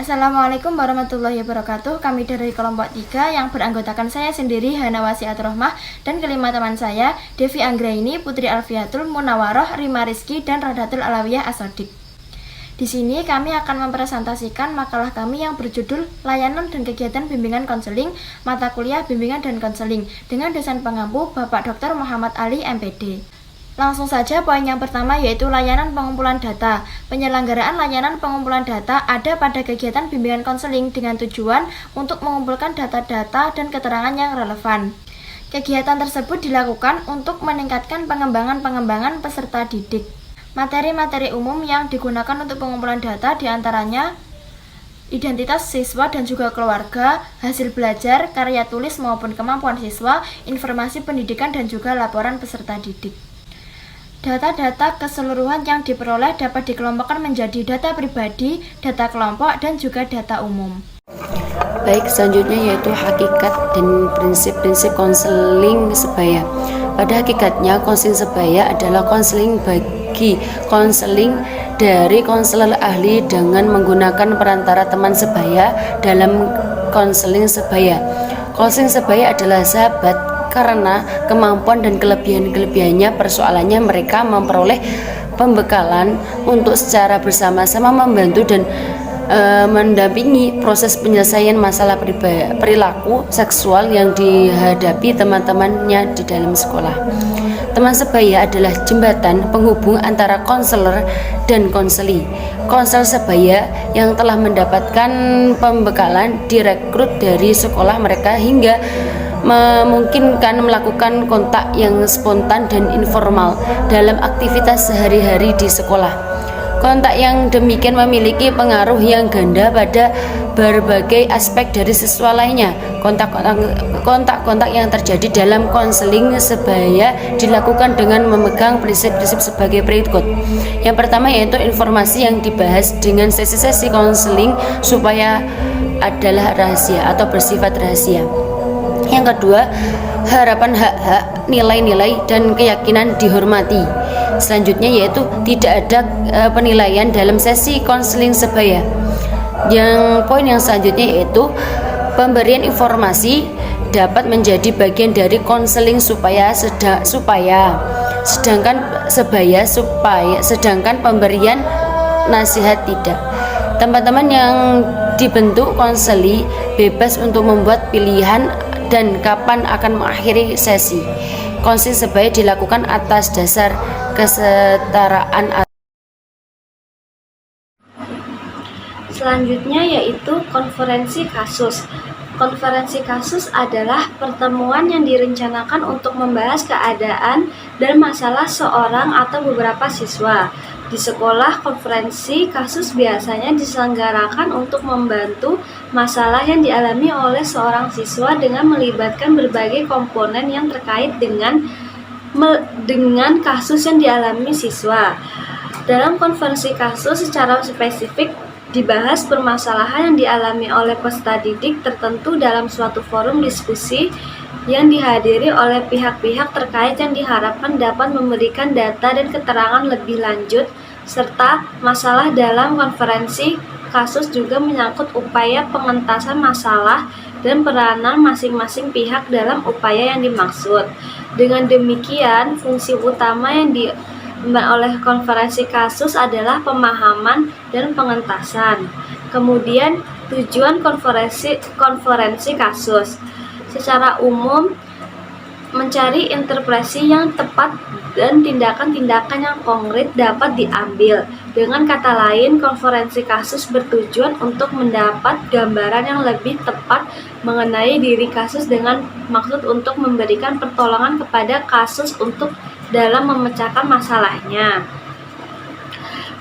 Assalamualaikum warahmatullahi wabarakatuh. Kami dari kelompok 3 yang beranggotakan saya sendiri, Hana Wasiat Rohmah, dan kelima teman saya, Devi Anggraini, Putri Alfiatul, Munawaroh, Rima Rizky, dan Radatul Alawiyah Asodik. Di sini kami akan mempresentasikan makalah kami yang berjudul Layanan dan Kegiatan Bimbingan Konseling, Mata Kuliah Bimbingan dan Konseling, dengan dosen pengampu Bapak Dr. Muhammad Ali, MPD. Langsung saja poin yang pertama, yaitu layanan pengumpulan data. Penyelenggaraan layanan pengumpulan data ada pada kegiatan bimbingan konseling dengan tujuan untuk mengumpulkan data-data dan keterangan yang relevan. Kegiatan tersebut dilakukan untuk meningkatkan pengembangan peserta didik. Materi-materi umum yang digunakan untuk pengumpulan data diantaranya identitas siswa dan juga keluarga, hasil belajar, karya tulis maupun kemampuan siswa, informasi pendidikan, dan juga laporan peserta didik. Data-data keseluruhan yang diperoleh dapat dikelompokkan menjadi data pribadi, data kelompok, dan juga data umum. Baik, selanjutnya yaitu hakikat dan prinsip-prinsip konseling sebaya. Pada hakikatnya, konseling sebaya adalah konseling bagi konseling dari konselor ahli dengan menggunakan perantara teman sebaya dalam konseling sebaya. Konseling sebaya adalah sahabat karena kemampuan dan kelebihannya persoalannya mereka memperoleh pembekalan untuk secara bersama-sama membantu dan mendampingi proses penyelesaian masalah perilaku seksual yang dihadapi teman-temannya di dalam sekolah. Teman sebaya adalah jembatan penghubung antara konselor dan konseli. Konselor sebaya yang telah mendapatkan pembekalan direkrut dari sekolah mereka hingga memungkinkan melakukan kontak yang spontan dan informal dalam aktivitas sehari-hari di sekolah. Kontak yang demikian memiliki pengaruh yang ganda pada berbagai aspek dari siswa lainnya. Kontak-kontak yang terjadi dalam konseling sebaya dilakukan dengan memegang prinsip-prinsip sebagai berikut. Yang pertama yaitu informasi yang dibahas dengan sesi-sesi konseling supaya adalah rahasia atau bersifat rahasia. Yang kedua, harapan hak-hak, nilai-nilai, dan keyakinan dihormati. Selanjutnya yaitu tidak ada penilaian dalam sesi konseling sebaya. Yang poin yang selanjutnya yaitu pemberian informasi dapat menjadi bagian dari konseling sedangkan pemberian nasihat tidak. Teman-teman yang dibentuk konseli bebas untuk membuat pilihan dan kapan akan mengakhiri sesi. Konseling sebaya dilakukan atas dasar kesetaraan. Selanjutnya yaitu konferensi kasus. Konferensi kasus adalah pertemuan yang direncanakan untuk membahas keadaan dan masalah seorang atau beberapa siswa. Di sekolah, konferensi kasus biasanya diselenggarakan untuk membantu masalah yang dialami oleh seorang siswa dengan melibatkan berbagai komponen yang terkait dengan kasus yang dialami siswa. Dalam konferensi kasus secara spesifik dibahas permasalahan yang dialami oleh peserta didik tertentu dalam suatu forum diskusi yang dihadiri oleh pihak-pihak terkait yang diharapkan dapat memberikan data dan keterangan lebih lanjut, serta masalah dalam konferensi kasus juga menyangkut upaya pengentasan masalah dan peranan masing-masing pihak dalam upaya yang dimaksud. Dengan demikian, fungsi utama yang diemban oleh konferensi kasus adalah pemahaman dan pengentasan. Kemudian, tujuan konferensi kasus secara umum mencari interpretasi yang tepat dan tindakan-tindakan yang konkret dapat diambil. Dengan kata lain, konferensi kasus bertujuan untuk mendapat gambaran yang lebih tepat mengenai diri kasus dengan maksud untuk memberikan pertolongan kepada kasus untuk dalam memecahkan masalahnya.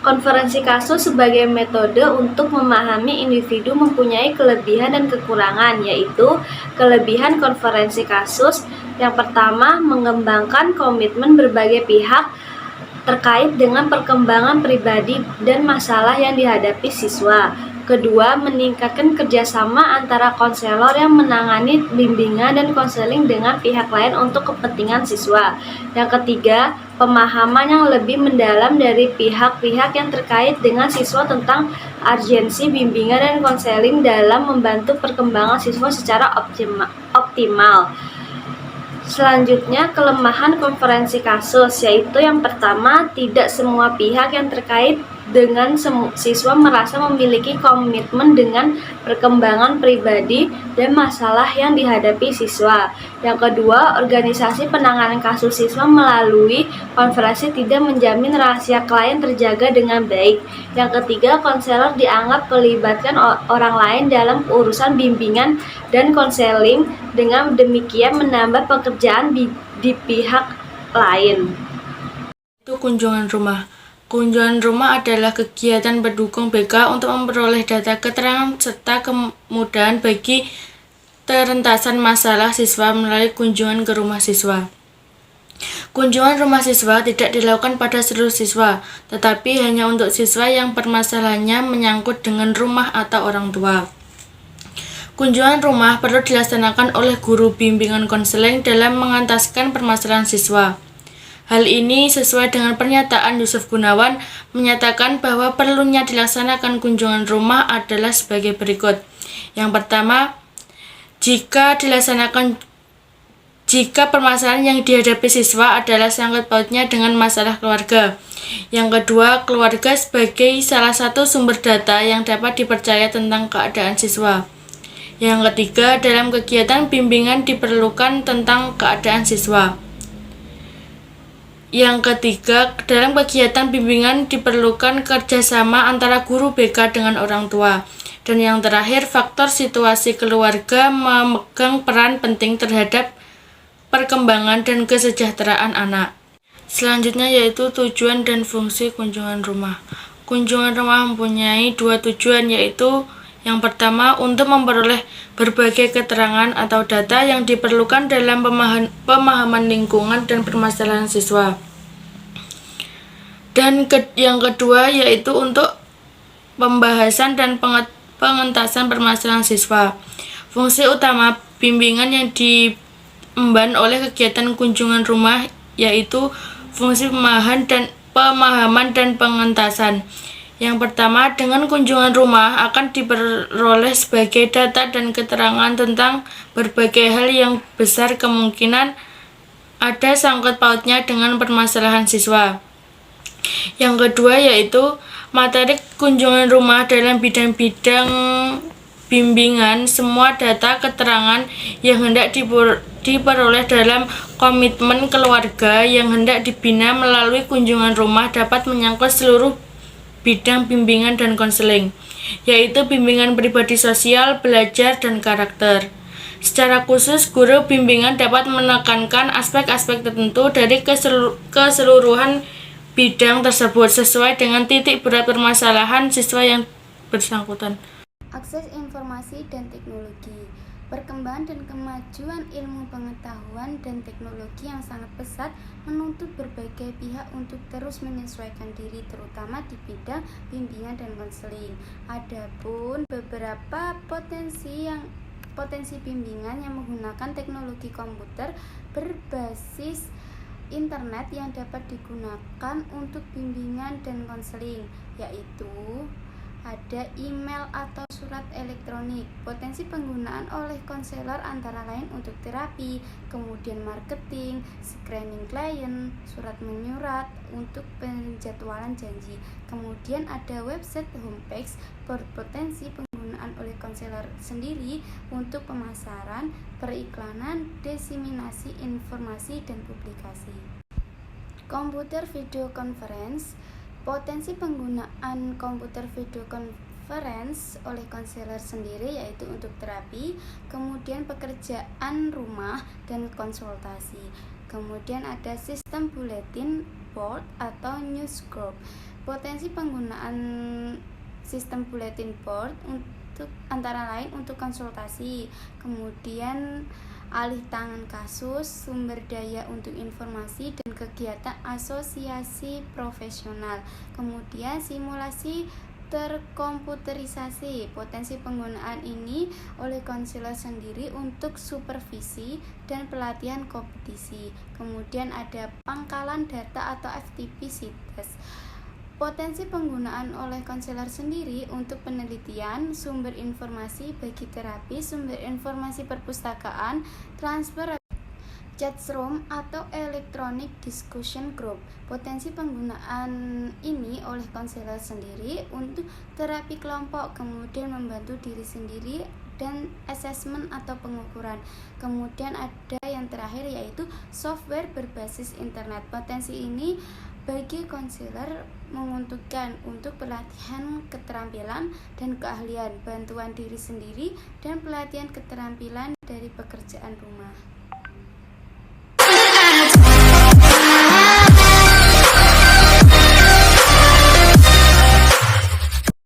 Konferensi kasus sebagai metode untuk memahami individu mempunyai kelebihan dan kekurangan, yaitu kelebihan konferensi kasus. Yang pertama, mengembangkan komitmen berbagai pihak terkait dengan perkembangan pribadi dan masalah yang dihadapi siswa. Kedua, meningkatkan kerjasama antara konselor yang menangani bimbingan dan konseling dengan pihak lain untuk kepentingan siswa. Yang ketiga, pemahaman yang lebih mendalam dari pihak-pihak yang terkait dengan siswa tentang urgensi bimbingan dan konseling dalam membantu perkembangan siswa secara optimal. Selanjutnya, kelemahan konferensi kasus, yaitu yang pertama, tidak semua pihak yang terkait dengan siswa merasa memiliki komitmen dengan perkembangan pribadi dan masalah yang dihadapi siswa. Yang kedua, organisasi penanganan kasus siswa melalui konferensi tidak menjamin rahasia klien terjaga dengan baik. Yang ketiga, konselor dianggap melibatkan orang lain dalam urusan bimbingan dan konseling, dengan demikian menambah pekerjaan di pihak lain. Itu kunjungan rumah. Kunjungan rumah adalah kegiatan pendukung BK untuk memperoleh data keterangan serta kemudahan bagi terentasan masalah siswa melalui kunjungan ke rumah siswa. Kunjungan rumah siswa tidak dilakukan pada seluruh siswa, tetapi hanya untuk siswa yang permasalahannya menyangkut dengan rumah atau orang tua. Kunjungan rumah perlu dilaksanakan oleh guru bimbingan konseling dalam mengentaskan permasalahan siswa. Hal ini sesuai dengan pernyataan Yusuf Gunawan menyatakan bahwa perlunya dilaksanakan kunjungan rumah adalah sebagai berikut. Yang pertama, jika permasalahan yang dihadapi siswa adalah sangkut pautnya dengan masalah keluarga. Yang kedua, keluarga sebagai salah satu sumber data yang dapat dipercaya tentang keadaan siswa. Yang ketiga, dalam kegiatan bimbingan diperlukan tentang keadaan siswa. Yang ketiga, dalam kegiatan bimbingan diperlukan kerjasama antara guru BK dengan orang tua. Dan yang terakhir, faktor situasi keluarga memegang peran penting terhadap perkembangan dan kesejahteraan anak. Selanjutnya yaitu tujuan dan fungsi kunjungan rumah. Kunjungan rumah mempunyai dua tujuan, yaitu yang pertama, untuk memperoleh berbagai keterangan atau data yang diperlukan dalam pemahaman lingkungan dan permasalahan siswa. Dan yang kedua, yaitu untuk pembahasan dan pengentasan permasalahan siswa. Fungsi utama bimbingan yang diemban oleh kegiatan kunjungan rumah yaitu fungsi pemahaman dan pengentasan. Yang pertama, dengan kunjungan rumah akan diperoleh sebagai data dan keterangan tentang berbagai hal yang besar kemungkinan ada sangkut pautnya dengan permasalahan siswa. Yang kedua yaitu materi kunjungan rumah dalam bidang-bidang bimbingan. Semua data keterangan yang hendak diperoleh dalam komitmen keluarga yang hendak dibina melalui kunjungan rumah dapat menyangkut seluruh bidang bimbingan dan konseling, yaitu bimbingan pribadi sosial, belajar, dan karakter. Secara khusus, guru bimbingan dapat menekankan aspek-aspek tertentu dari keseluruhan bidang tersebut sesuai dengan titik berat permasalahan siswa yang bersangkutan. Akses informasi dan teknologi. Perkembangan dan kemajuan ilmu pengetahuan dan teknologi yang sangat pesat menuntut berbagai pihak untuk terus menyesuaikan diri, terutama di bidang bimbingan dan konseling. Adapun beberapa potensi bimbingan yang menggunakan teknologi komputer berbasis internet yang dapat digunakan untuk bimbingan dan konseling, yaitu ada email atau surat elektronik. Potensi penggunaan oleh konselor antara lain untuk terapi, kemudian marketing, screening klien, surat menyurat untuk penjadwalan janji. Kemudian ada website homepage, berpotensi penggunaan oleh konselor sendiri untuk pemasaran, periklanan, diseminasi informasi, dan publikasi. Komputer video conference. Potensi penggunaan komputer video conference oleh konselor sendiri yaitu untuk terapi, kemudian pekerjaan rumah dan konsultasi. Kemudian ada sistem bulletin board atau news group. Potensi penggunaan sistem bulletin board untuk antara lain untuk konsultasi, kemudian alih tangan kasus, sumber daya untuk informasi, dan kegiatan asosiasi profesional. Kemudian simulasi terkomputerisasi. Potensi penggunaan ini oleh konselor sendiri untuk supervisi dan pelatihan kompetisi. Kemudian ada pangkalan data atau FTP sites. Potensi penggunaan oleh konselor sendiri untuk penelitian, sumber informasi bagi terapi, sumber informasi perpustakaan, transfer chatroom atau electronic discussion group. Potensi penggunaan ini oleh konselor sendiri untuk terapi kelompok, kemudian membantu diri sendiri dan asesmen atau pengukuran. Kemudian ada yang terakhir yaitu software berbasis internet. Potensi ini bagi konselor menguntungkan untuk pelatihan keterampilan dan keahlian, bantuan diri sendiri, dan pelatihan keterampilan dari pekerjaan rumah.